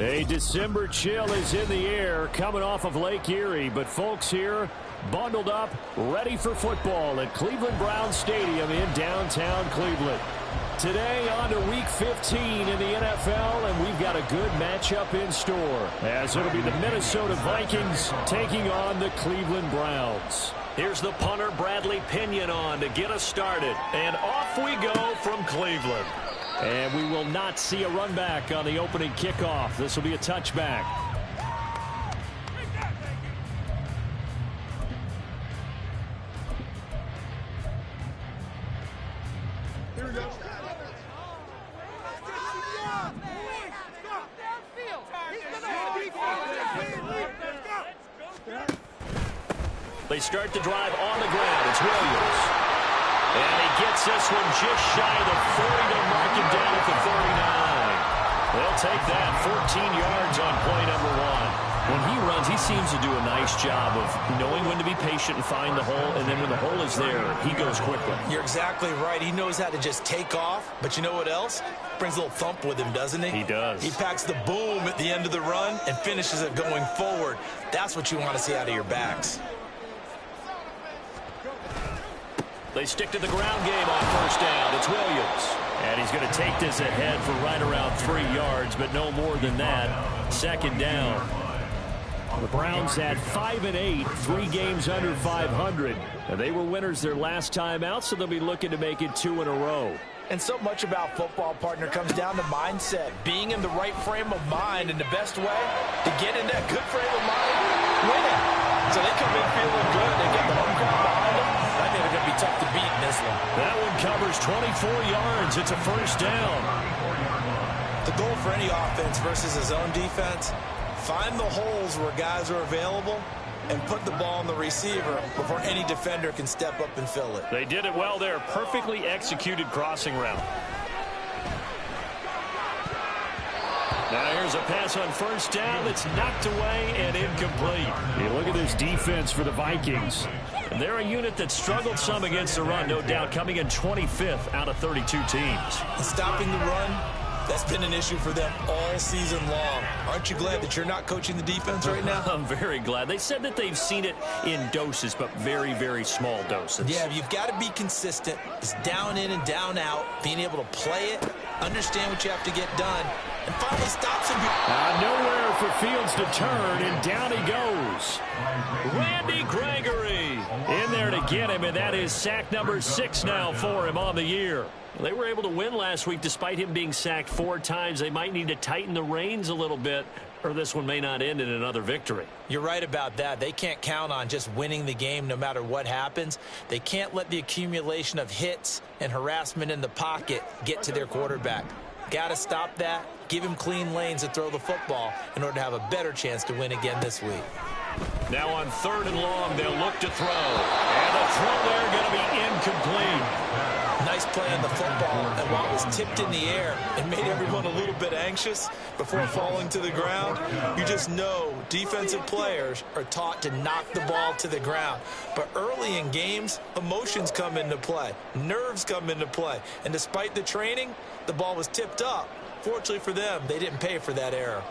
A December chill is in the air coming off of Lake Erie, but folks here bundled up, ready for football at Cleveland Browns Stadium in downtown Cleveland. Today on to Week 15 in the NFL, and we've got a good matchup in store, as it'll be the Minnesota Vikings taking on the Cleveland Browns. Here's the punter, Bradley Pinion, on to get us started, and off we go from Cleveland. And we will not see a run back on the opening kickoff. This will be a touchback. Here we go. They start the drive on the ground. It's Williams. And he gets this one just shy of the 40 to mark him down at the 39. They'll take that 14 yards on play number one. When he runs, he seems to do a nice job of knowing when to be patient and find the hole, and then when the hole is there, he goes quickly. You're exactly right. He knows how to just take off, but you know what else? Brings a little thump with him, doesn't he? He does. He packs the boom at the end of the run and finishes it going forward. That's what you want to see out of your backs. They stick to the ground game on first down. It's Williams. And he's going to take this ahead for right around 3 yards, but no more than that. Second down. The Browns at 5-8, 3 games under 500. And they were winners their last time out, so they'll be looking to make it 2 in a row. And so much about football, partner, comes down to mindset. Being in the right frame of mind, and the best way to get in that good frame of mind, winning. So they come in feeling good. They get the home crowd behind them. I think they're going to be tough to beat in this one. That one covers 24 yards. It's a first down. The goal for any offense versus his own defense, find the holes where guys are available and put the ball on the receiver before any defender can step up and fill it. They did it well there. Perfectly executed crossing route. Now here's a pass on first down that's knocked away and incomplete. You look at this defense for the Vikings. They're a unit that struggled some against the run, no doubt, coming in 25th out of 32 teams. Stopping the run, that's been an issue for them all season long. Aren't you glad that you're not coaching the defense right now? I'm very glad. They said that they've seen it in doses, but very, very small doses. Yeah, you've got to be consistent. It's down in and down out, being able to play it, understand what you have to get done, and finally stops him. Nowhere for Fields to turn, and down he goes. Randy Gregory in there to get him, and that is sack number 6 now for him on the year. They were able to win last week despite him being sacked 4 times. They might need to tighten the reins a little bit, or this one may not end in another victory. You're right about that. They can't count on just winning the game no matter what happens. They can't let the accumulation of hits and harassment in the pocket get to their quarterback. Got to stop that. Give him clean lanes to throw the football in order to have a better chance to win again this week. Now on 3rd and long, they'll look to throw. And the throw there going to be incomplete. Nice play on the football, and while it was tipped in the air and made everyone a little bit anxious before falling to the ground, you just know defensive players are taught to knock the ball to the ground. But early in games, emotions come into play, nerves come into play, and despite the training, the ball was tipped up. Fortunately for them, they didn't pay for that error.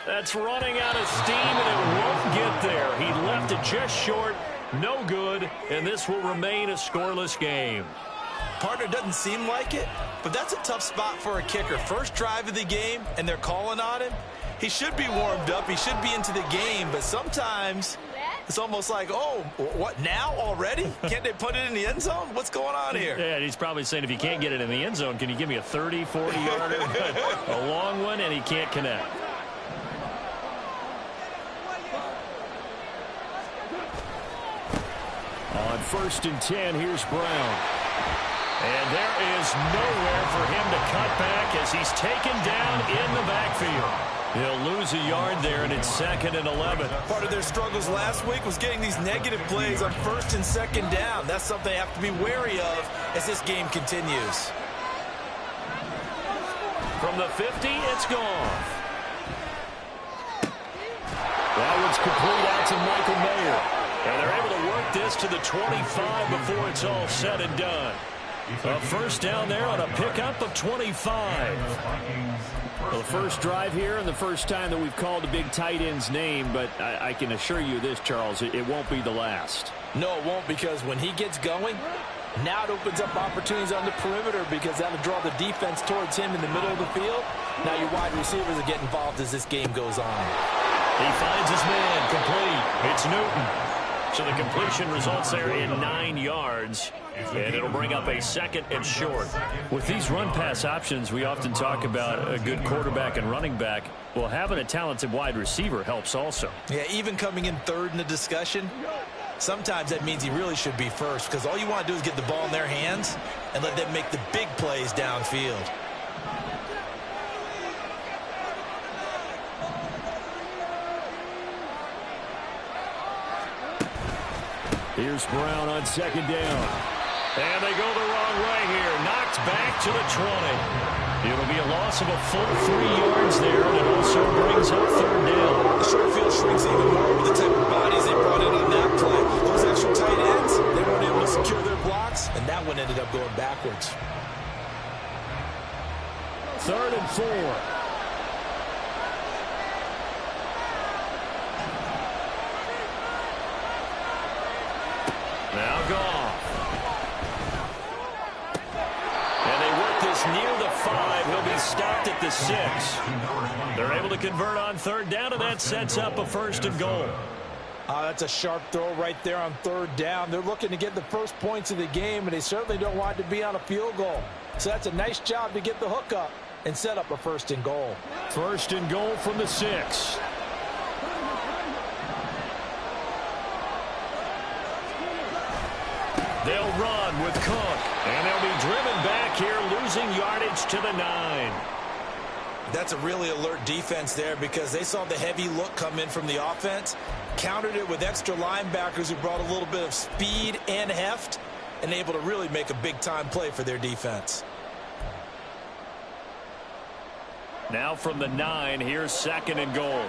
That's running out of steam, and it won't get there. He left it just short, no good, and this will remain a scoreless game. Partner, doesn't seem like it, but that's a tough spot for a kicker. First drive of the game, and they're calling on him. He should be warmed up. He should be into the game, but sometimes it's almost like, oh, what, now already? Can't they put it in the end zone? What's going on here? Yeah, he's probably saying, if you can't get it in the end zone, can you give me a 30, 40-yarder? A long one, and he can't connect. On 1st and 10, here's Brown. And there is nowhere for him to cut back as he's taken down in the backfield. He'll lose a yard there, and it's 2nd and 11. Part of their struggles last week was getting these negative plays on 1st and 2nd down. That's something they have to be wary of as this game continues. From the 50, it's gone. That one's complete out to Michael Mayer. And they're able to work this to the 25 before it's all said and done. A first down there on a pickup of 25. Well, the first drive here and the first time that we've called a big tight end's name, but I can assure you this, Charles, it won't be the last. No, it won't, because when he gets going, now it opens up opportunities on the perimeter because that'll draw the defense towards him in the middle of the field. Now your wide receivers will get involved as this game goes on. He finds his man complete. It's Newton. So the completion results there in 9 yards, and it'll bring up a second and short. With these run-pass options, we often talk about a good quarterback and running back. Well, having a talented wide receiver helps also. Yeah, even coming in third in the discussion, sometimes that means he really should be first, because all you want to do is get the ball in their hands and let them make the big plays downfield. Here's Brown on second down. And they go the wrong way here. Knocked back to the 20. It'll be a loss of a full 3 yards there, and it also brings up third down. The short field shrinks even more with the type of bodies they brought in on that play. Those extra tight ends, they weren't able to secure their blocks, and that one ended up going backwards. 3rd and 4. Now Goff. And they work this near the 5. He'll be stopped at the 6. They're able to convert on third down, and that sets up a 1st and goal. That's a sharp throw right there on third down. They're looking to get the first points of the game, and they certainly don't want it to be on a field goal. So that's a nice job to get the hook up and set up a 1st and goal. 1st and goal from the 6. They'll run with Cook, and they'll be driven back here, losing yardage to the 9. That's a really alert defense there because they saw the heavy look come in from the offense, countered it with extra linebackers who brought a little bit of speed and heft, and able to really make a big-time play for their defense. Now from the 9, here's 2nd and goal.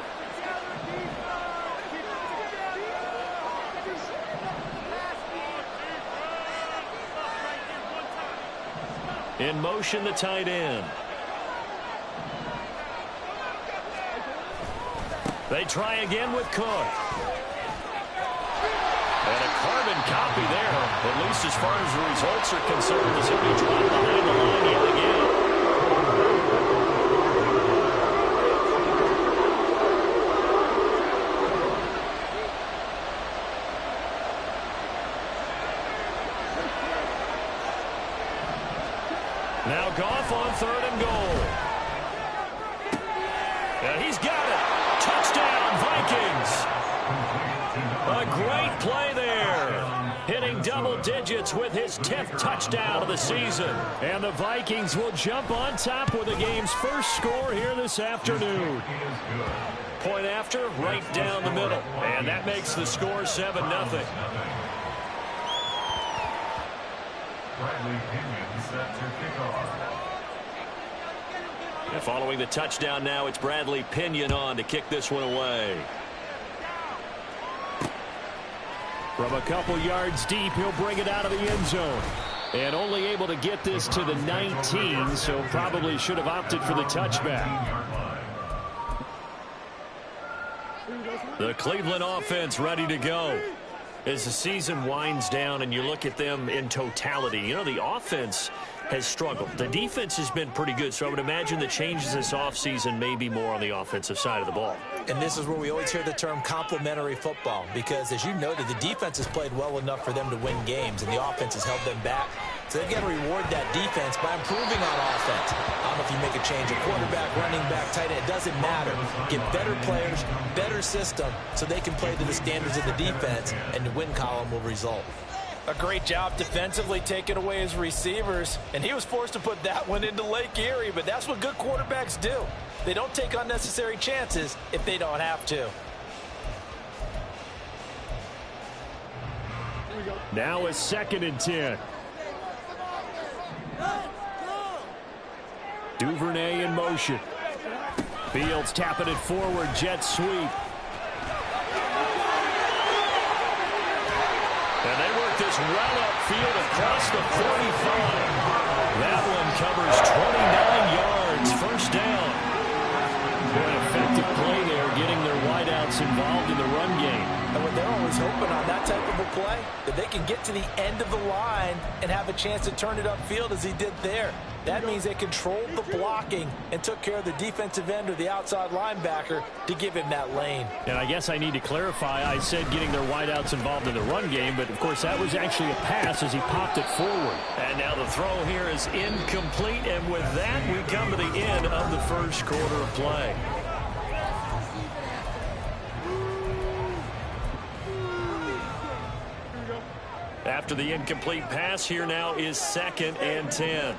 In motion, the tight end. They try again with Cook. And a carbon copy there, at least as far as the results are concerned, as he'll be dropped behind the line yet again. Now Goff on 3rd and goal. And he's got it. Touchdown, Vikings. A great play there. Hitting double digits with his 10th touchdown of the season. And the Vikings will jump on top with the game's first score here this afternoon. Point after, right down the middle. And that makes the score 7-0. And following the touchdown now, it's Bradley Pinion on to kick this one away. From a couple yards deep, he'll bring it out of the end zone. And only able to get this to the 19, so probably should have opted for the touchback. The Cleveland offense ready to go. As the season winds down and you look at them in totality, you know, the offense has struggled. The defense has been pretty good, so I would imagine the changes this offseason may be more on the offensive side of the ball. And this is where we always hear the term complementary football because, as you noted, the defense has played well enough for them to win games, and the offense has held them back. So they've got to reward that defense by improving on offense. I don't know if you make a change, a quarterback, running back, tight end, it doesn't matter. Get better players, better system, so they can play to the standards of the defense, and the win column will result. A great job defensively taking away his receivers, and he was forced to put that one into Lake Erie, but that's what good quarterbacks do. They don't take unnecessary chances if they don't have to. Now it's 2nd and 10. Duvernay in motion. Fields tapping it forward, jet sweep. is well upfield across the 45. That one covers 29 yards. First down. An effective play there, getting their wideouts involved in the run game. And what they're always hoping on that type of a play, that they can get to the end of the line and have a chance to turn it upfield as he did there. That means they controlled the blocking and took care of the defensive end or the outside linebacker to give him that lane. And I guess I need to clarify, I said getting their wideouts involved in the run game, but of course that was actually a pass as he popped it forward. And now the throw here is incomplete, and with that we come to the end of the first quarter of play. After the incomplete pass, here now is 2nd and 10.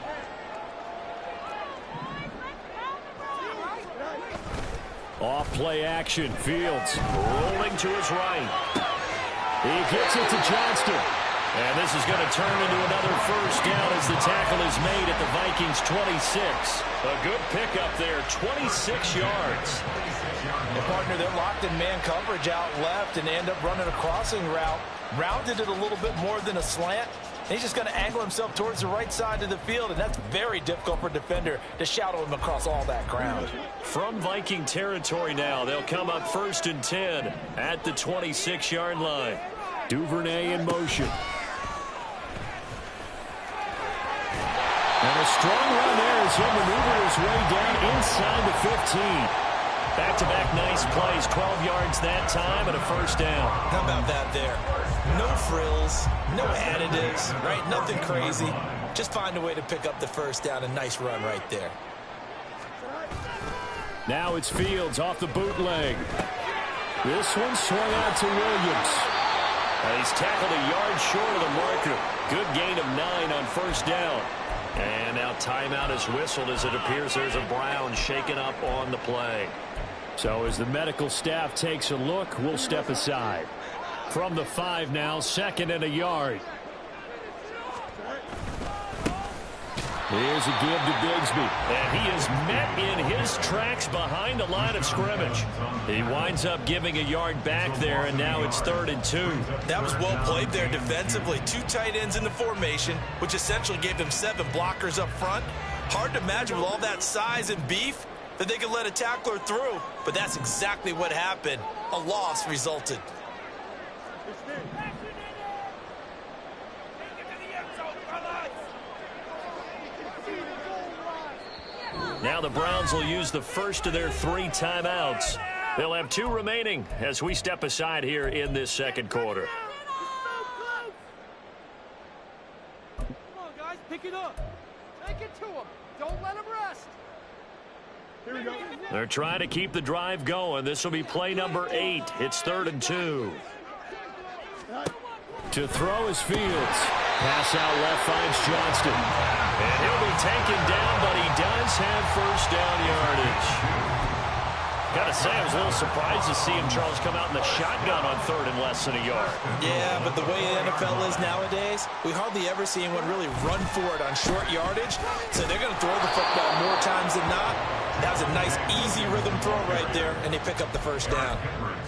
Off play action. Fields rolling to his right. He gets it to Johnston. And this is going to turn into another first down as the tackle is made at the Vikings 26. A good pickup there, 26 yards. And partner, they're locked in man coverage out left and they end up running a crossing route. Rounded it a little bit more than a slant. And he's just going to angle himself towards the right side of the field, and that's very difficult for a defender to shadow him across all that ground. From Viking territory now, they'll come up 1st and 10 at the 26-yard line. Duvernay in motion. And a strong run there as he'll maneuver his way down inside the 15. Back-to-back nice plays, 12 yards that time and a first down. How about that there? No frills, no additives, right? Nothing crazy. Just find a way to pick up the first down. A nice run right there. Now it's Fields off the bootleg. This one swung out to Williams. And he's tackled a yard short of the marker. Good gain of 9 on first down. And now timeout is whistled as it appears there's a Brown shaken up on the play. So as the medical staff takes a look, we'll step aside. From the 5 now, 2nd and a yard. Here's a give to Bigsby. And he is met in his tracks behind the line of scrimmage. He winds up giving a yard back there, and now it's 3rd and 2. That was well played there defensively. 2 tight ends in the formation, which essentially gave them 7 blockers up front. Hard to imagine with all that size and beef that they could let a tackler through, but that's exactly what happened. A loss resulted. Now the Browns will use the first of their 3 timeouts. They'll have 2 remaining as we step aside here in this second quarter. Come on, guys, pick it up. Take it to him. Don't let him rest. Here we go. They're trying to keep the drive going. This will be play number 8. It's 3rd and 2. To throw is Fields. Pass out left finds Johnston. And he'll be taken down, but he does have first down yardage. Got to say, I was a little surprised to see him, Charles, come out in the shotgun on 3rd and less than a yard. Yeah, but the way the NFL is nowadays, we hardly ever see anyone really run for it on short yardage. So they're going to throw the football more times than not. That was a nice, easy rhythm throw right there, and they pick up the first down.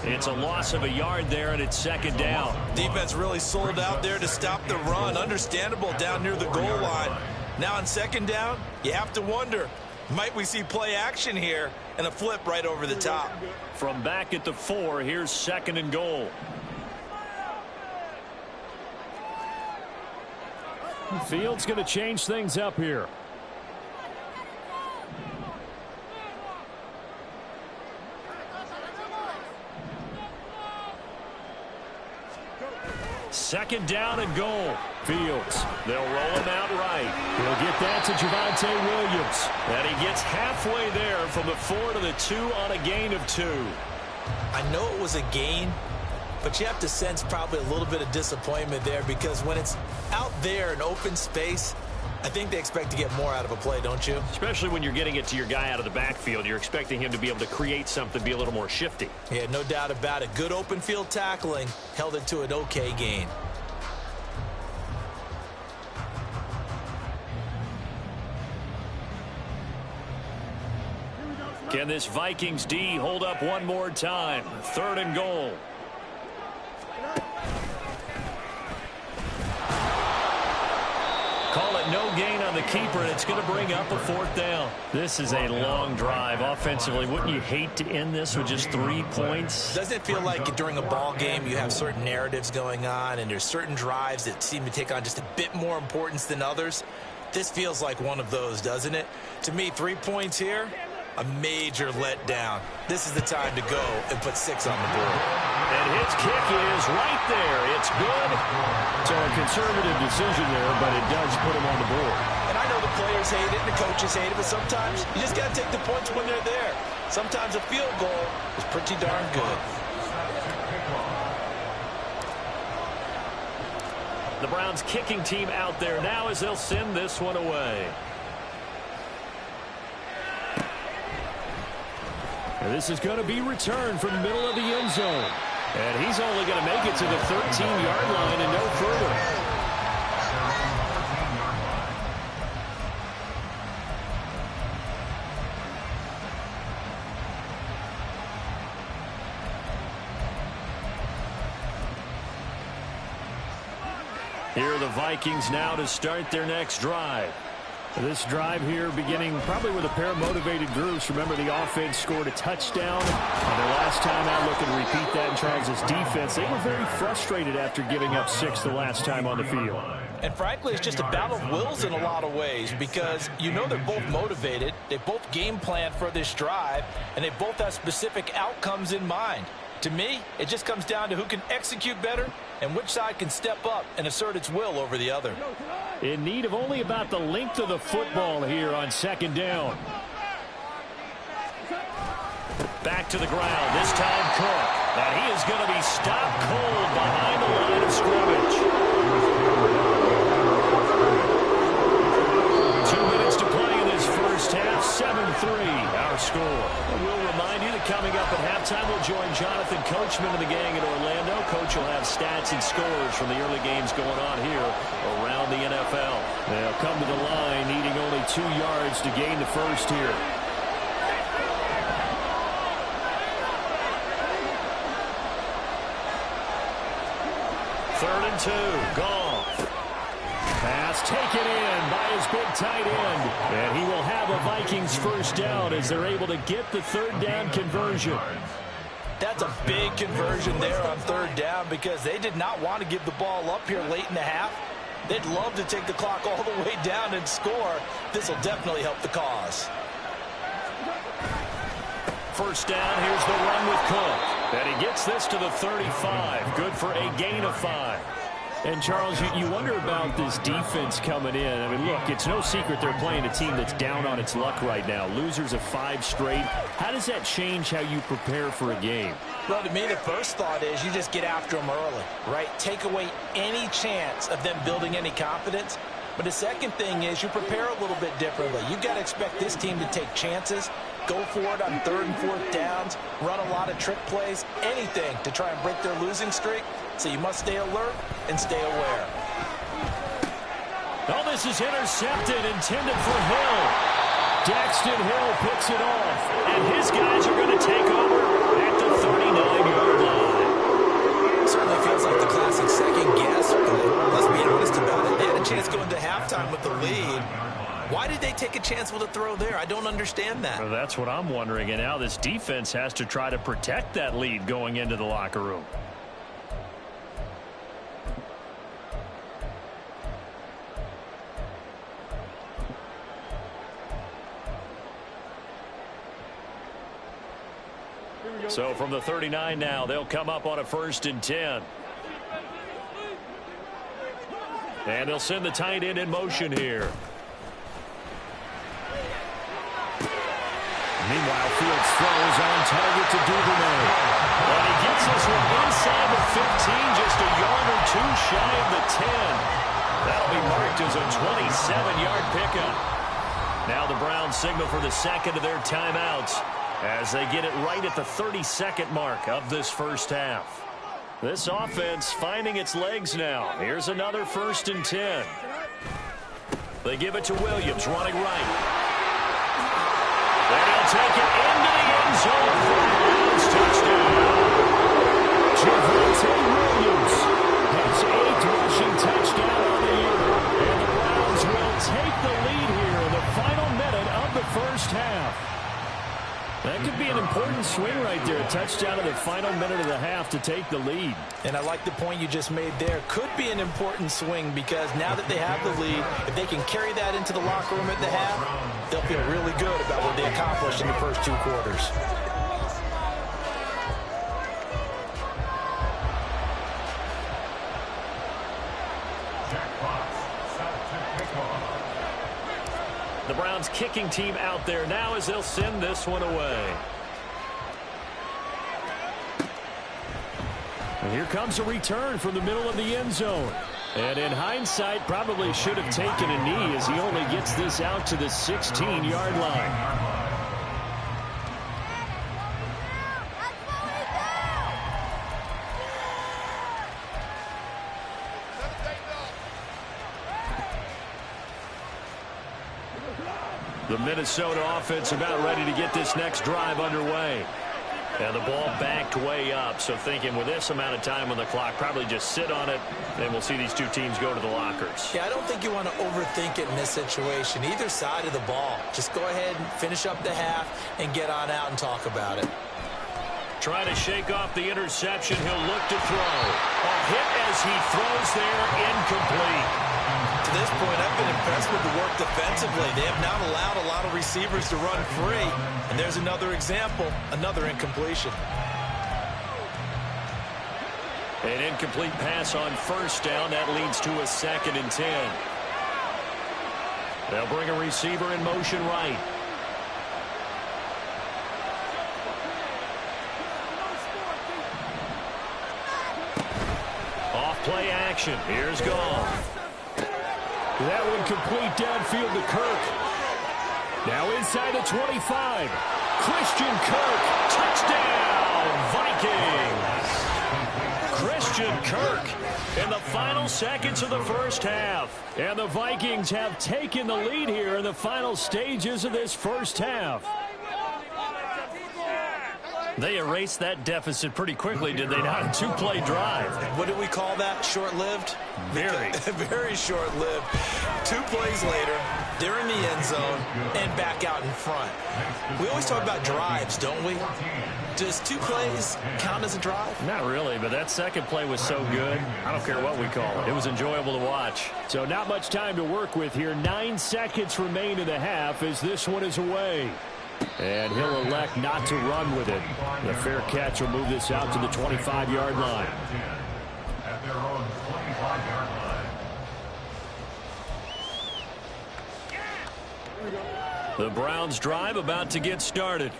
It's a loss of a yard there, and it's 2nd down. Defense really sold out there to stop the run. Understandable down near the goal line. Now on 2nd down, you have to wonder, might we see play action here and a flip right over the top? From back at the 4, here's 2nd and goal. Fields going to change things up here. Second down and goal. Fields. They'll roll him out right. He'll get that to Javonte Williams. And he gets halfway there from the 4 to the 2 on a gain of 2. I know it was a gain, but you have to sense probably a little bit of disappointment there because when it's out there in open space, I think they expect to get more out of a play, don't you? Especially when you're getting it to your guy out of the backfield. You're expecting him to be able to create something, be a little more shifty. Yeah, no doubt about it. Good open field tackling held it to an okay gain. Can this Vikings D hold up one more time? 3rd and goal. keeper, and it's going to bring up a 4th down. This is a long drive offensively. Wouldn't you hate to end this with just 3 points? Doesn't it feel like during a ball game you have certain narratives going on and there's certain drives that seem to take on just a bit more importance than others? This feels like one of those, doesn't it? To me, 3 points here, a major letdown. This is the time to go and put 6 on the board. And his kick is right there. It's good. So a conservative decision there, but it does put him on the board. And I know the players hate it and the coaches hate it, but sometimes you just got to take the points when they're there. Sometimes a field goal is pretty darn good. The Browns kicking team out there now as they'll send this one away. And this is going to be returned from the middle of the end zone. And he's only going to make it to the 13-yard line and no further. Here are the Vikings now to start their next drive. This drive here beginning probably with a pair of motivated groups. Remember, the offense scored a touchdown. And their last time out, looking to repeat that in Charles' defense. They were very frustrated after giving up 6 the last time on the field. And frankly, it's just a battle of wills in a lot of ways because you know they're both motivated. They both game plan for this drive, and they both have specific outcomes in mind. To me, it just comes down to who can execute better and which side can step up and assert its will over the other. In need of only about the length of the football here on 2nd down. Back to the ground, this time Cook. And he is going to be stopped cold behind the line of scrimmage. 2 minutes to play in this first half, 7-3 our score. And we'll remind you that coming up at halftime, we'll join Jonathan Coachman and the gang in Orlando. Coach will have stats and scores from the early games going on here around the NFL. They'll come to the line needing only 2 yards to gain the first here. Third and 2, Goff. Pass taken in by his big tight end. And he will have a Vikings first down as they're able to get the 3rd down conversion. That's a big conversion there on 3rd down because they did not want to give the ball up here late in the half. They'd love to take the clock all the way down and score. This will definitely help the cause. First down, here's the run with Cook. And he gets this to the 35. Good for a gain of 5. And, Charles, you wonder about this defense coming in. I mean, look, it's no secret they're playing a team that's down on its luck right now. Losers of 5 straight. How does that change how you prepare for a game? Well, to me, the first thought is you just get after them early, right? Take away any chance of them building any confidence. But the second thing is you prepare a little bit differently. You've got to expect this team to take chances, go for it on 3rd and 4th downs, run a lot of trick plays, anything to try and break their losing streak. So you must stay alert and stay aware. Oh, this is intercepted, intended for Hill. Daxton Hill picks it off, and his guys are going to take over at the 39-yard line. Certainly feels like the classic second guess, but let's be honest about it. They had a chance going to halftime with the lead. Why did they take a chance with a throw there? I don't understand that. Well, that's what I'm wondering, and now this defense has to try to protect that lead going into the locker room. So from the 39 now, they'll come up on a 1st and 10. And they'll send the tight end in motion here. Meanwhile, Fields throws on target to Duvernay. And he gets this one inside the 15, just a yard or 2 shy of the 10. That'll be marked as a 27-yard pickup. Now the Browns signal for the second of their timeouts as they get it right at the 32nd mark of this first half. This offense finding its legs now. Here's another 1st and 10. They give it to Williams, running right. And he'll take it into the end zone for a Browns touchdown. Javonte Williams has 8th rushing touchdown on the year. And the Browns will take the lead touchdown in the final minute of the half to take the lead. And I like the point you just made there. Could be an important swing because now that they have the lead, if they can carry that into the locker room at the half, they'll feel really good about what they accomplished in the first 2 quarters. The Browns kicking team out there now as they'll send this one away. And here comes a return from the middle of the end zone. And in hindsight, probably should have taken a knee as he only gets this out to the 16-yard line. The Minnesota offense about ready to get this next drive underway. And the ball backed way up, so thinking with this amount of time on the clock, probably just sit on it, and we'll see these two teams go to the lockers. Yeah, I don't think you want to overthink it in this situation. Either side of the ball. Just go ahead and finish up the half and get on out and talk about it. Trying to shake off the interception. He'll look to throw. A hit as he throws there, incomplete. To this point, I've been impressed with the work defensively. They have not allowed a lot of receivers to run free. And there's another example, another incompletion. An incomplete pass on first down. That leads to a 2nd and 10. They'll bring a receiver in motion right. Off play action. Here's Gall. That one complete downfield to Kirk. Now inside the 25. Christian Kirk. Touchdown, Vikings. Christian Kirk in the final seconds of the first half. And the Vikings have taken the lead here in the final stages of this first half. They erased that deficit pretty quickly, did they not? A 2-play drive. What do we call that? Short-lived? Very. Very short-lived. 2 plays later, they're in the end zone and back out in front. We always talk about drives, don't we? Does 2 plays count as a drive? Not really, but that second play was so good. I don't care what we call it. It was enjoyable to watch. So not much time to work with here. 9 seconds remain in the half as this one is away. And he'll elect not to run with it. The fair catch will move this out to the 25-yard line. At their own 25-yard line. The Browns drive about to get started.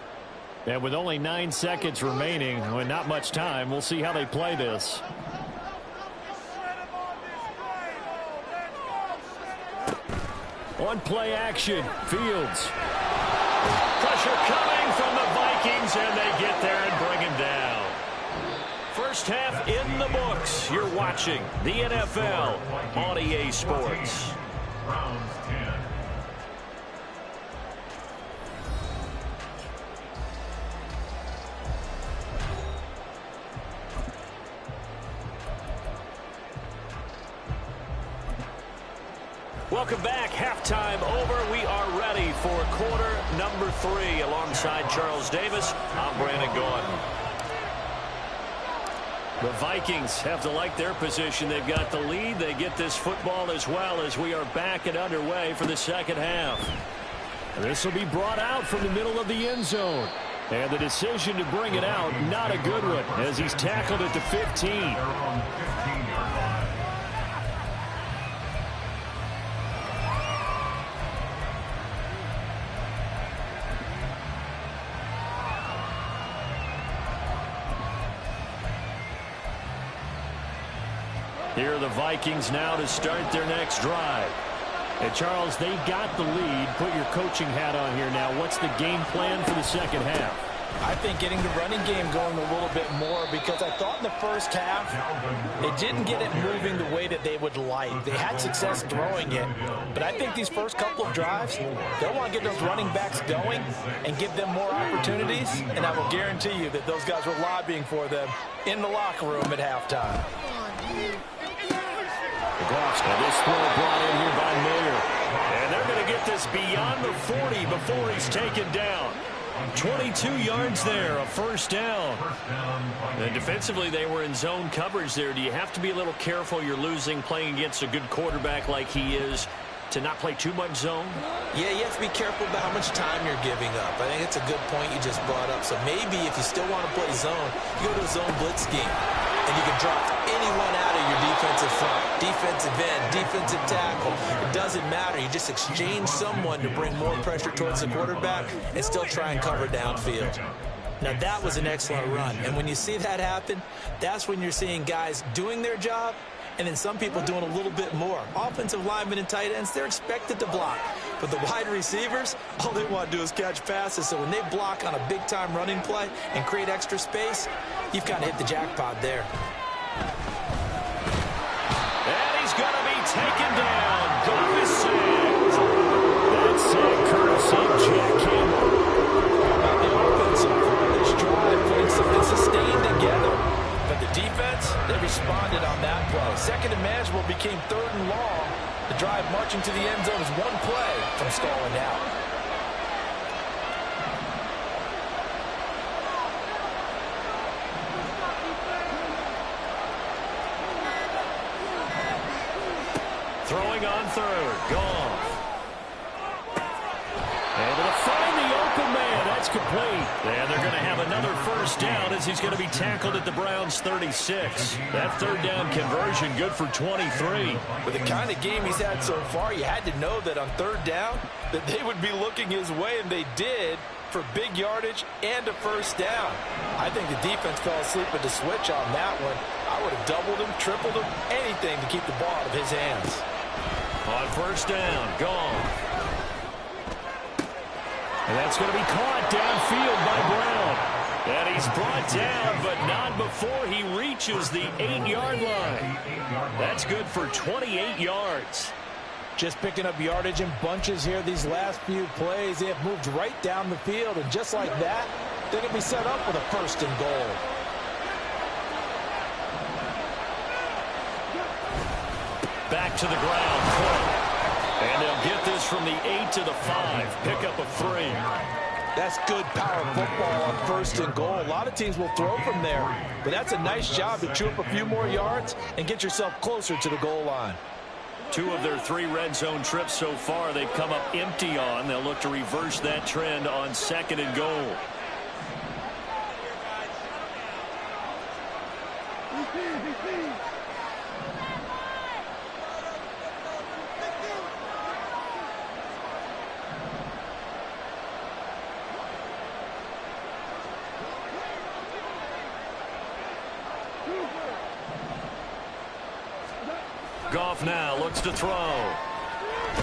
And with only 9 seconds remaining, and not much time, we'll see how they play this. On play action, Fields. Pressure coming from the Vikings, and they get there and bring him down. First half in the books. You're watching the NFL on EA Sports. Browns 10. Welcome back. Halftime over. We are ready for quarter number 3. Alongside Charles Davis, I'm Brandon Gaudin. The Vikings have to like their position. They've got the lead. They get this football as well as we are back and underway for the second half. This will be brought out from the middle of the end zone. And the decision to bring it out, not a good one, as he's tackled at the 15. Here are the Vikings now to start their next drive. And Charles, they got the lead. Put your coaching hat on here now. What's the game plan for the second half? I think getting the running game going a little bit more, because I thought in the first half they didn't get it moving the way that they would like. They had success throwing it, but I think these first couple of drives, they'll want to get those running backs going and give them more opportunities, and I will guarantee you that those guys were lobbying for them in the locker room at halftime. And this throw brought in here by Mayer. And they're going to get this beyond the 40 before he's taken down. 22 yards there, a first down. And defensively, they were in zone coverage there. Do you have to be a little careful? You're losing playing against a good quarterback like he is to not play too much zone? Yeah, you have to be careful about how much time you're giving up. I think it's a good point you just brought up. So maybe if you still want to play zone, you go to a zone blitz scheme. And you can drop anyone out of your defensive front. Defensive end, defensive tackle. It doesn't matter. You just exchange someone to bring more pressure towards the quarterback and still try and cover downfield. Now, that was an excellent run. And when you see that happen, that's when you're seeing guys doing their job and then some people doing a little bit more. Offensive linemen and tight ends, they're expected to block. But the wide receivers, all they want to do is catch passes. So when they block on a big-time running play and create extra space, you've kind of hit the jackpot there. And he's going to be taken down. Goff is sacked. That's sack courtesy of Jack Campbell. The offensive part of this drive putting something sustained together. But the defense, they responded on that play. Second and manageable became third and long. The drive marching to the end zone is one play from stalling out. Throwing on third. Goff. Able to find the open man. That's complete. And they're going to have another first down as he's going to be tackled at the Browns' 36. That third down conversion good for 23. With the kind of game he's had so far, you had to know that on third down that they would be looking his way, and they did, for big yardage and a first down. I think the defense fell asleep at the switch on that one. I would have doubled him, tripled him, anything to keep the ball out of his hands. On first down, Goff. And that's going to be caught downfield by Brown. And he's brought down, but not before he reaches the 8-yard line. That's good for 28 yards. Just picking up yardage in bunches here these last few plays. They have moved right down the field, and just like that, they're going to be set up with a first and goal. Back to the ground. And they'll get this from the 8 to the 5. Pick up a 3. That's good power football on first and goal. A lot of teams will throw from there, but that's a nice job to chew up a few more yards and get yourself closer to the goal line. 2 of their 3 red zone trips so far they've come up empty on. They'll look to reverse that trend on second and goal. Goff now looks to throw.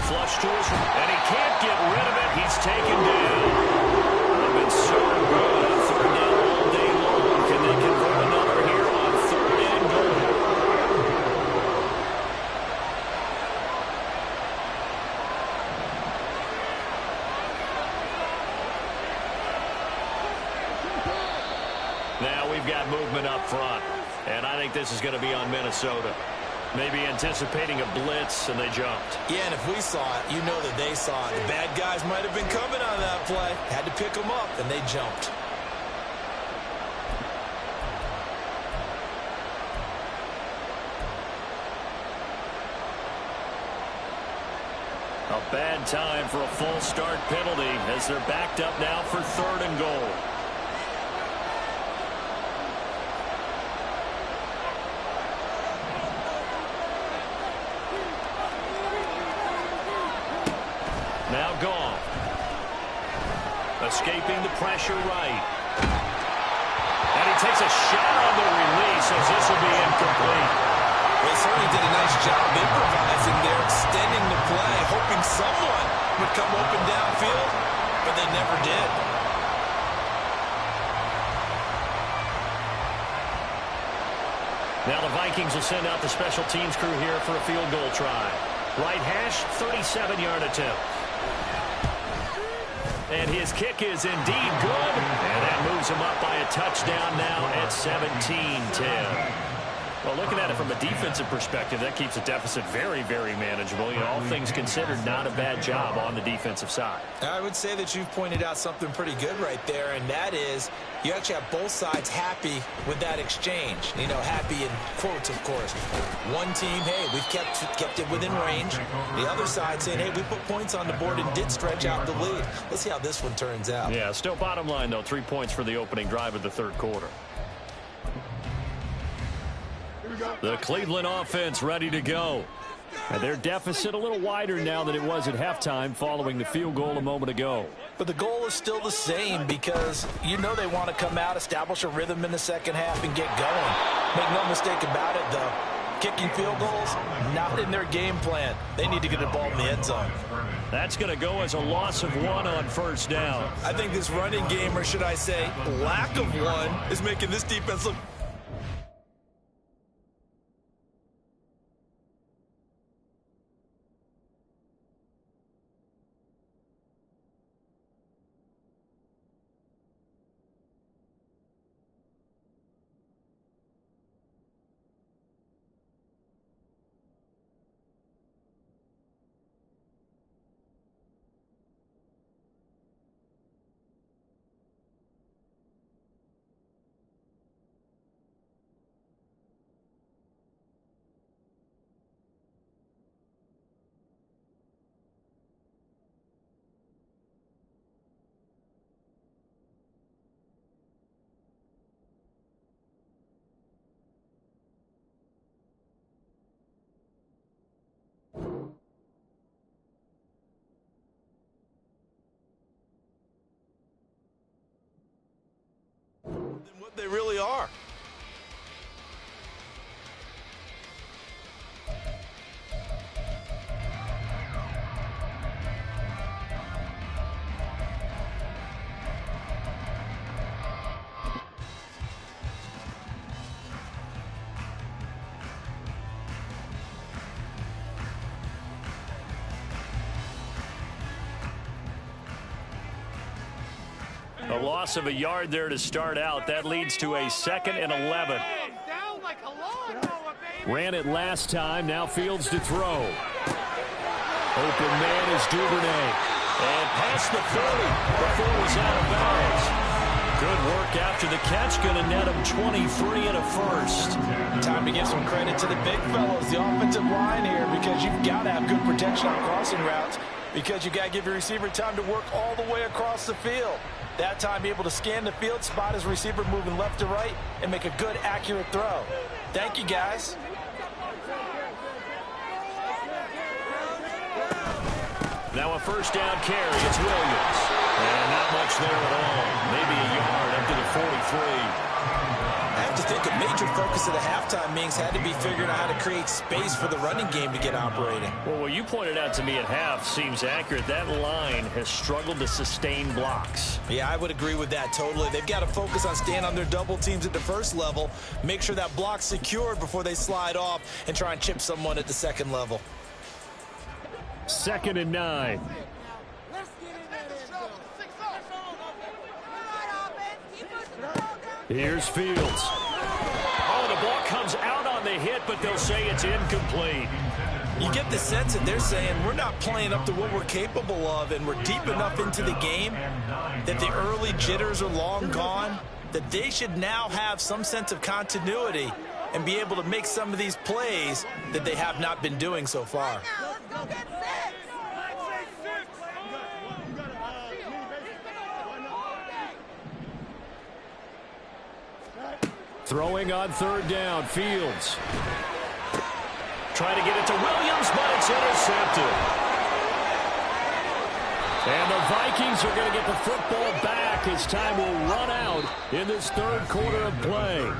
Flush to his right, and he can't get rid of it. He's taken down. They've been so good on third down all day long. Can they convert another here on third and goal? Now we've got movement up front, and I think this is going to be on Minnesota. Maybe anticipating a blitz, and they jumped. Yeah, and if we saw it, you know that they saw it. The bad guys might have been coming on that play. Had to pick them up, and they jumped. A bad time for a false start penalty as they're backed up now for third and goal. Now Goff. Escaping the pressure right. And he takes a shot on the release as this will be incomplete. Well, he certainly did a nice job improvising there, extending the play, hoping someone would come open downfield, but they never did. Now the Vikings will send out the special teams crew here for a field goal try. Right hash, 37-yard attempt. And his kick is indeed good. And that moves him up by a touchdown now at 17-10. Well, looking at it from a defensive perspective, that keeps the deficit very, very manageable. You know, all things considered, not a bad job on the defensive side. I would say that you've pointed out something pretty good right there, and that is you actually have both sides happy with that exchange. You know, happy in quotes, of course. One team, hey, we've kept it within range. The other side saying, hey, we put points on the board and did stretch out the lead. Let's see how this one turns out. Yeah, still bottom line, though, 3 points for the opening drive of the third quarter. The Cleveland offense ready to go. And their deficit a little wider now than it was at halftime following the field goal a moment ago. But the goal is still the same because you know they want to come out, establish a rhythm in the second half, and get going. Make no mistake about it, though. Kicking field goals, not in their game plan. They need to get the ball in the end zone. That's going to go as a loss of 1 on first down. I think this running game, or should I say lack of one, is making this defense look what they really are. A loss of a yard there to start out. That leads to a 2nd and 11. Ran it last time. Now Fields to throw. Open man is Duvernay. And past the 40 before it was out of bounds. Good work after the catch. Going to net him 23 and a first. Time to give some credit to the big fellows, the offensive line here, because you've got to have good protection on crossing routes, because you've got to give your receiver time to work all the way across the field. That time, be able to scan the field, spot his receiver moving left to right, and make a good, accurate throw. Thank you, guys. Now a first down carry. It's Williams. And not much there at all. Maybe a yard up to the 43. I have to think a major focus of the halftime meetings had to be figuring out how to create space for the running game to get operating. Well, what you pointed out to me at half seems accurate. That line has struggled to sustain blocks. Yeah, I would agree with that totally. They've got to focus on staying on their double teams at the first level, make sure that block's secured before they slide off and try and chip someone at the second level. 2nd and 9. Here's Fields. Oh, the ball comes out on the hit, but they'll say it's incomplete. You get the sense that they're saying we're not playing up to what we're capable of, and we're deep enough into the game that the early jitters are long gone, that they should now have some sense of continuity and be able to make some of these plays that they have not been doing so far. Throwing on 3rd down, Fields. Trying to get it to Williams, but it's intercepted. And the Vikings are going to get the football back as time will run out in this third quarter of play.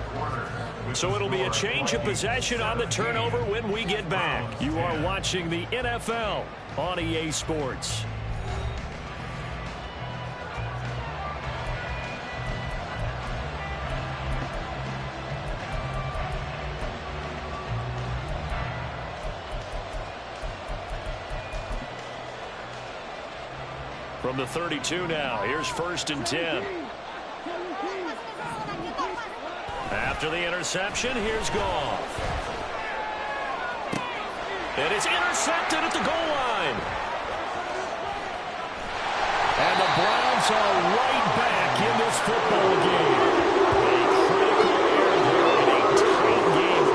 So it'll be a change of possession on the turnover when we get back. You are watching the NFL on EA Sports. From the 32 now, here's 1st and 10. After After the interception, here's Goff. And it's intercepted at the goal line. And the Browns are right back in this football game. A critical error there in a tight game.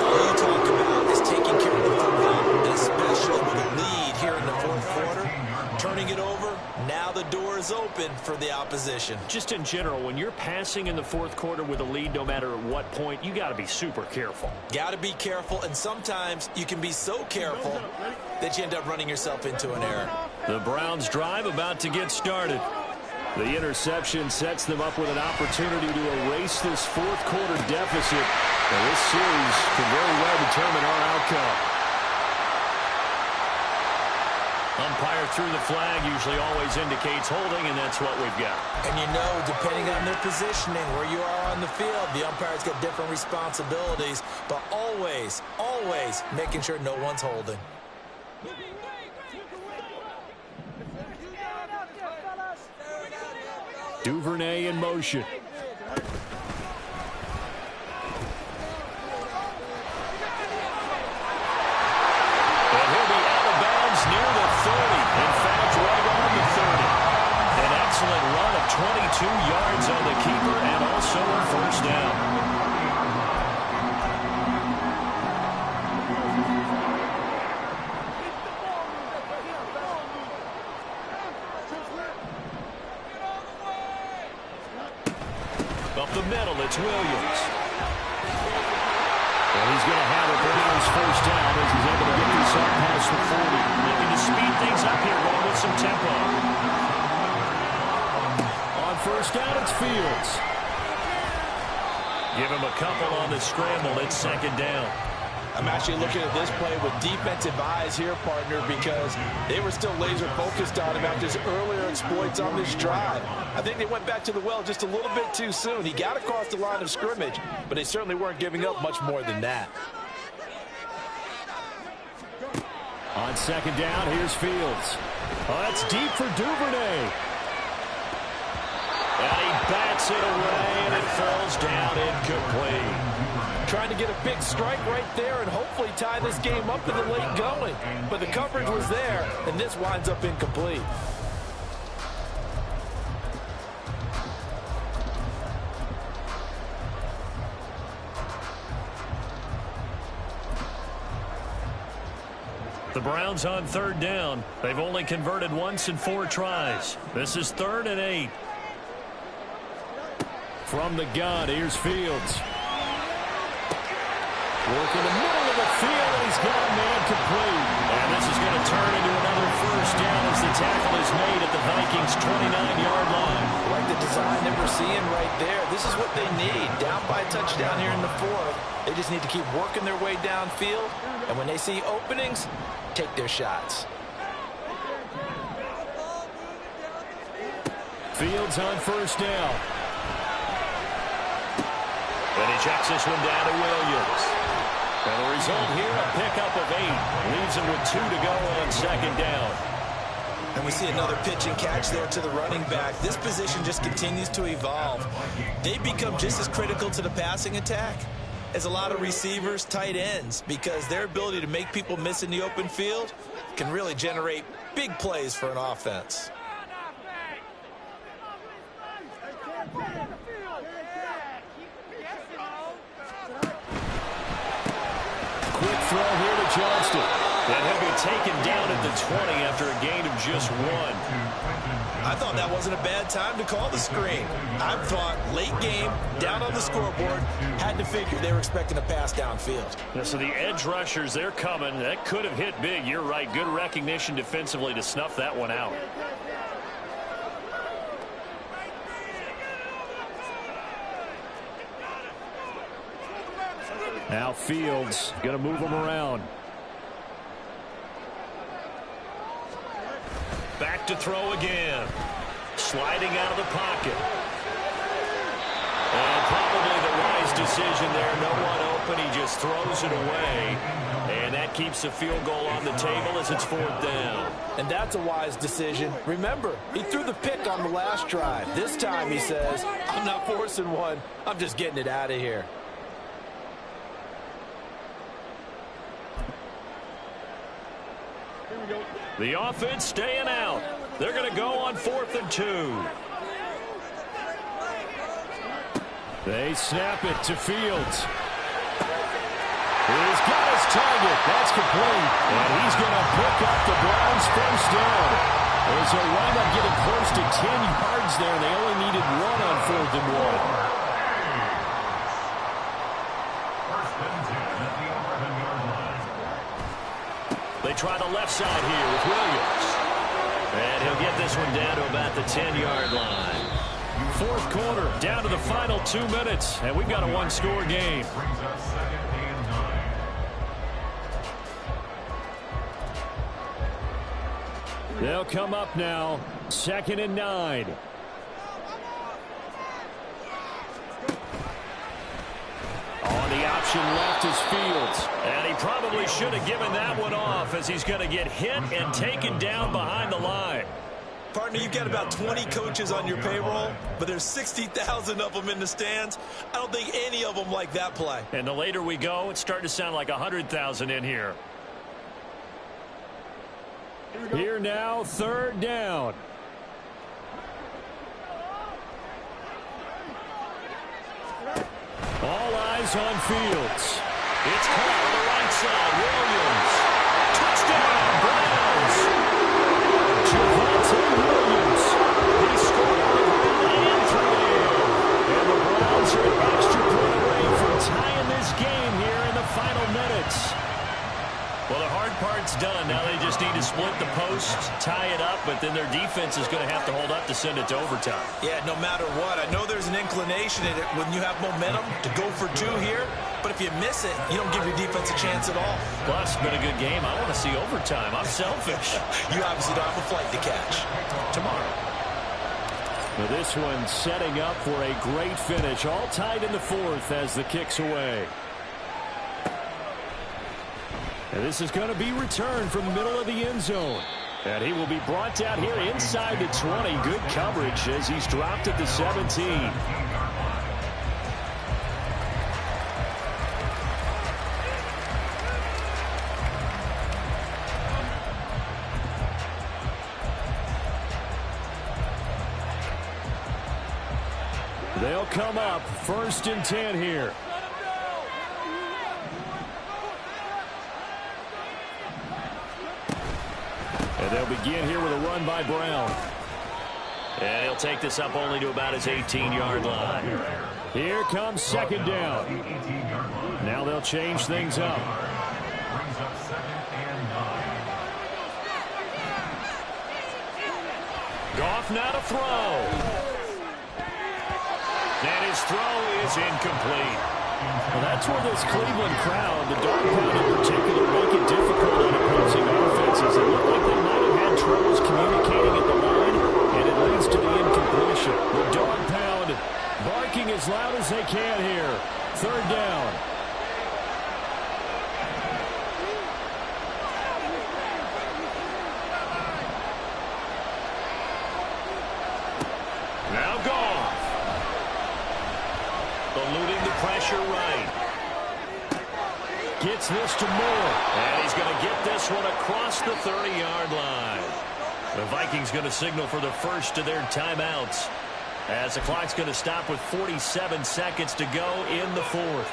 All you talk about is taking care of the football, and especially with a lead here in the fourth quarter. Turning it over, now the door is open for the opposition. Just in general, when you're passing in the fourth quarter with a lead, no matter at what point, you got to be super careful. Got to be careful, and sometimes you can be so careful that you end up running yourself into an error. The Browns drive about to get started. The interception sets them up with an opportunity to erase this fourth quarter deficit. And this series can very well determine our outcome. Umpire threw the flag, usually always indicates holding, and that's what we've got. And you know, depending on their positioning, where you are on the field, the umpire's got different responsibilities, but always, always making sure no one's holding. Duvernay in motion. And he'll be out of bounds near the 30. In fact, right on the 30. An excellent run of 22 yards on the keeper and also a first down. Up the middle, it's Williams. And he's going to have it for his first down as he's able to get this up past the 40. Looking to speed things up here, going with some tempo. On first down, it's Fields. Give him a couple on the scramble. It's second down. I'm actually looking at this play with defensive eyes here, partner, because they were still laser focused on him after his earlier exploits on this drive. I think they went back to the well just a little bit too soon. He got across the line of scrimmage, but they certainly weren't giving up much more than that. On second down, here's Fields. Oh, that's deep for Duvernay. And he bats it away, and it falls down incomplete. Trying to get a big strike right there and hopefully tie this game up in the late going. But the coverage was there, and this winds up incomplete. The Browns on third down. They've only converted once in 4 tries. This is 3rd and 8. From the gun, here's Fields. Work in the middle of the field, and he's got a man complete. And this is going to turn into another first down as the tackle is made at the Vikings' 29-yard line. Like the design that we're seeing right there. This is what they need. Down by a touchdown here in the 4th. They just need to keep working their way downfield. And when they see openings, take their shots. Fields on first down. And he checks this one down to Williams. And the result here, a pickup of 8. Leaves him with 2 to go on second down. And we see another pitch and catch there to the running back. This position just continues to evolve. They become just as critical to the passing attack as a lot of receivers, tight ends, because their ability to make people miss in the open field can really generate big plays for an offense. Quick throw here to Johnston. And he'll be taken down at the 20 after a gain of just 1. I thought that wasn't a bad time to call the screen. I thought late game, down on the scoreboard, had to figure they were expecting a pass downfield. Yeah, so the edge rushers, they're coming. That could have hit big. You're right. Good recognition defensively to snuff that one out. Now Fields going to move him around. Back to throw again. Sliding out of the pocket. And probably the wise decision there. No one open. He just just throws it away. And that keeps the field goal on the table as it's 4th down. And that's a wise decision. Remember, he threw the pick on the last drive. This time he says, I'm not forcing one. I'm just getting it out of here. The offense staying out. They're going to go on 4th and 2. They snap it to Fields. He's got his target. That's complete. And he's going to pick up the Browns' first down. As they wind up getting close to 10 yards there. They only needed 1 on 4th and 1. They try the left side here with Williams. And he'll get this one down to about the 10-yard line. 4th quarter, down to the final 2 minutes. And we've got a one-score game. Brings up 2nd and 9. They'll come up now. 2nd and 9. On the option left is Fields. And he probably should have given that one off as he's going to get hit and taken down behind the line. Partner, you've got about 20 coaches on your payroll, but there's 60,000 of them in the stands. I don't think any of them like that play. And the later we go, it's starting to sound like 100,000 in here. Here now, 3rd down. All eyes on Fields. It's caught on the right side. Williams. Touchdown, Browns. Javonte Williams. He scored on the ground and through the air. And the Browns are an extra point away from tying this game here in the final minutes. Well, the hard part's done. Now they just need to split the post, tie it up, but then their defense is going to have to hold up to send it to overtime. Yeah, no matter what. I know there's an inclination in it when you have momentum to go for 2 here, but if you miss it, you don't give your defense a chance at all. Plus, it's been a good game. I want to see overtime. I'm selfish. You obviously don't have a flight to catch. Tomorrow. Now this one setting up for a great finish. All tied in the 4th as the kick's away. And this is going to be returned from the middle of the end zone. And he will be brought down here inside the 20. Good coverage as he's dropped at the 17. They'll come up 1st and 10 here. And they'll begin here with a run by Brown. And he'll take this up only to about his 18-yard line. Here comes 2nd down. Now they'll change things up. Brings up 2nd and 9. Goff now to throw. And his throw is incomplete. Well, that's where this Cleveland crowd, the dog pound in particular, make it difficult on opposing offenses. It looked like they might have had troubles communicating at the line, and it leads to the incompletion. The dog pound barking as loud as they can here. 3rd down. Now Goff. Eluding the pressure right. Gets this to Moore. And he's going to get this one across the 30-yard line. The Vikings going to signal for the first of their timeouts, as the clock's going to stop with 47 seconds to go in the 4th.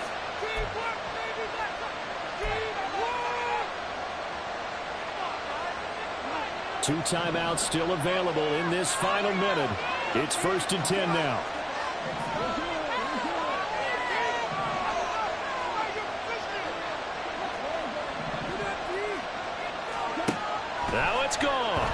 Two timeouts still available in this final minute. It's 1st and 10 now. Now it's gone.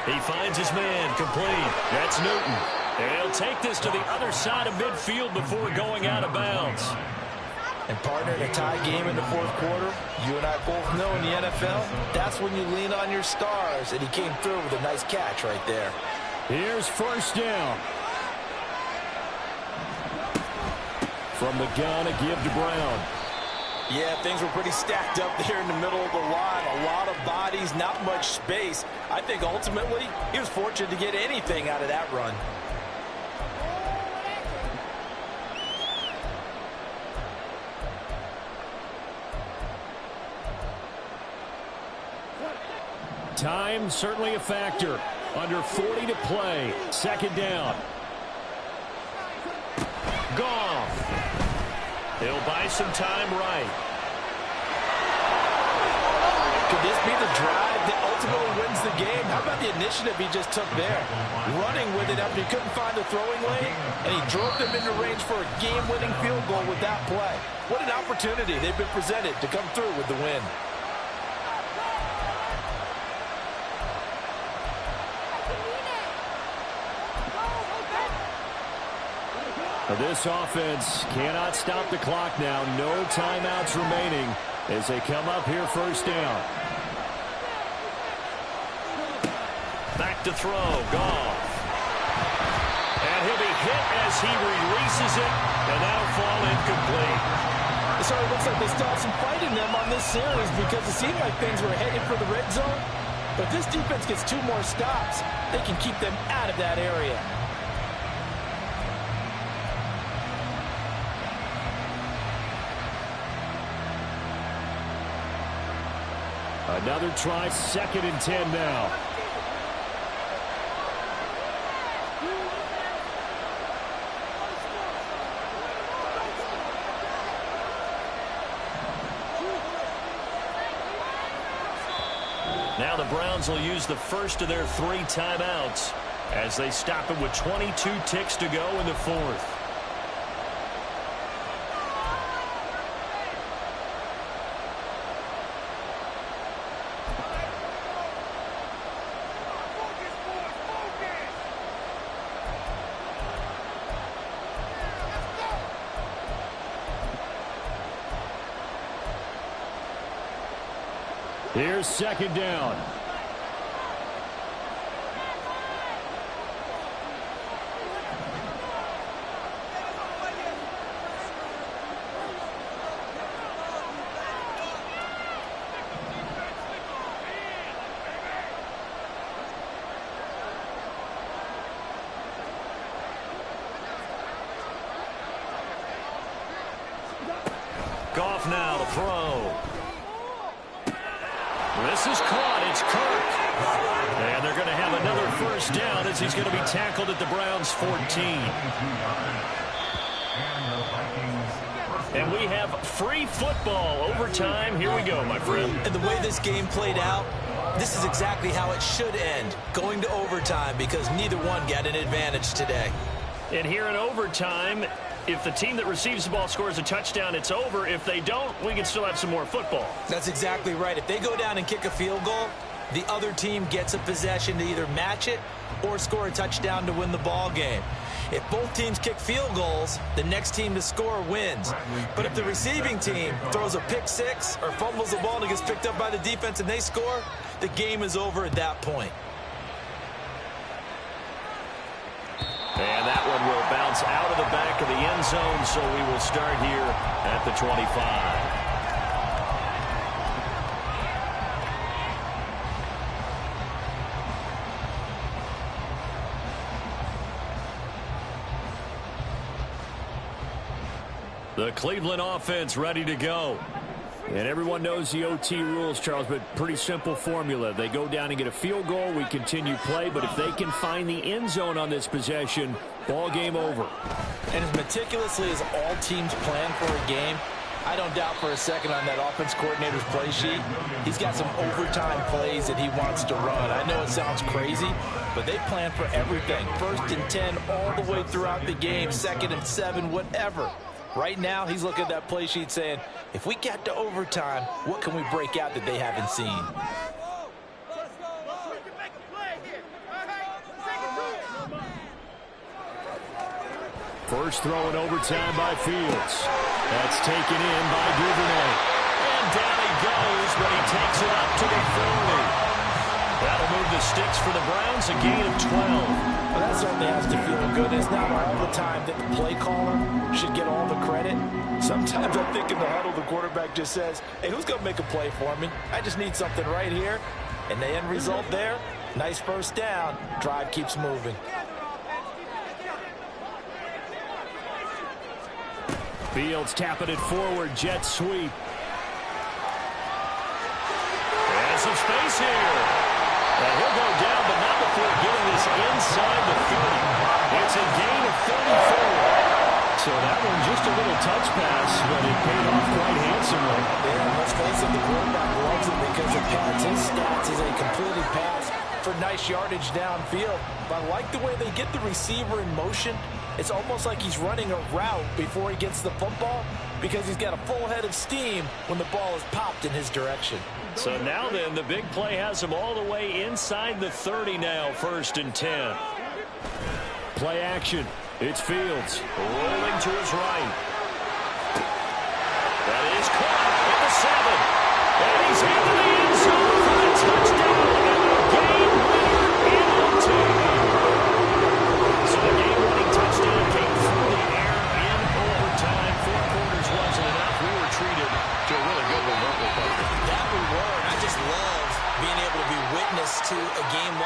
He finds his man complete. That's Newton. And he'll take this to the other side of midfield before going out of bounds. And partner, in a tie game in the 4th quarter, you and I both know in the NFL, that's when you lean on your stars, and he came through with a nice catch right there. Here's 1st down. From the gun, a give to Brown. Yeah, things were pretty stacked up there in the middle of the line. A lot of bodies, not much space. I think ultimately he was fortunate to get anything out of that run. Time certainly a factor. Under 40 to play. Second down. Goff. He'll buy some time right. Could this be the drive that ultimately wins the game? How about the initiative he just took there? Running with it after he couldn't find the throwing lane, and he drove them into range for a game-winning field goal with that play. What an opportunity they've been presented to come through with the win. This offense cannot stop the clock now. No timeouts remaining as they come up here first down. Back to throw. Goff. And he'll be hit as he releases it, and that'll fall incomplete. So it looks like they still have some fight in them on this series because it seemed like things were headed for the red zone. But this defense gets 2 more stops. They can keep them out of that area. Another try, 2nd and 10 now. Now the Browns will use the first of their 3 timeouts as they stop it with 22 ticks to go in the 4th. Here's 2nd down. Goff now to throw. This is caught. It's Kirk. And they're going to have another first down as he's going to be tackled at the Browns' 14. And we have free football overtime. Here we go, my friend. And the way this game played out, this is exactly how it should end, going to overtime, because neither one got an advantage today. And here in overtime, if the team that receives the ball scores a touchdown, it's over. If they don't, we can still have some more football. That's exactly right. If they go down and kick a field goal, the other team gets a possession to either match it or score a touchdown to win the ball game. If both teams kick field goals, the next team to score wins. But if the receiving team throws a pick six or fumbles the ball and it gets picked up by the defense and they score, the game is over at that point. And that one will bounce out of the back of the end zone, so we will start here at the 25. The Cleveland offense ready to go. And everyone knows the OT rules, Charles, but pretty simple formula. They go down and get a field goal, we continue play, but if they can find the end zone on this possession, ball game over. And as meticulously as all teams plan for a game, I don't doubt for a second on that offense coordinator's play sheet, he's got some overtime plays that he wants to run. I know it sounds crazy, but they plan for everything. 1st and 10 all the way throughout the game, 2nd and 7, whatever. Right now, he's looking at that play sheet saying, if we get to overtime, what can we break out that they haven't seen? First throw in overtime by Fields. That's taken in by Duvernay. And down he goes, but he takes it up to the 40. That'll move the sticks for the Browns, a gain of 12. Well, that certainly has to feel good. It's not all the time that the play caller should get all the credit. Sometimes I think in the huddle, the quarterback just says, hey, who's going to make a play for me? I just need something right here. And the end result there, nice first down. Drive keeps moving. Fields tapping it forward, jet sweep. And some space here. And he'll go down, but not before getting this inside the 30. It's a gain of 34. So that one just a little touch pass, but it paid off quite handsomely. Yeah, let's face it, the quarterback loves it because it pads his stats as a completed pass for nice yardage downfield. But I like the way they get the receiver in motion. It's almost like he's running a route before he gets the football because he's got a full head of steam when the ball is popped in his direction. So now then, the big play has him all the way inside the 30 now, 1st and 10. Play action. It's Fields rolling to his right. That is caught at the 7. And he's into the end zone for the touchdown and the game-winner penalty. So the game-winning touchdown came through the air in overtime. 4 quarters wasn't enough. We were treated to a really good one, weren't we, Parker? That we were. I just love being able to be witness to a game like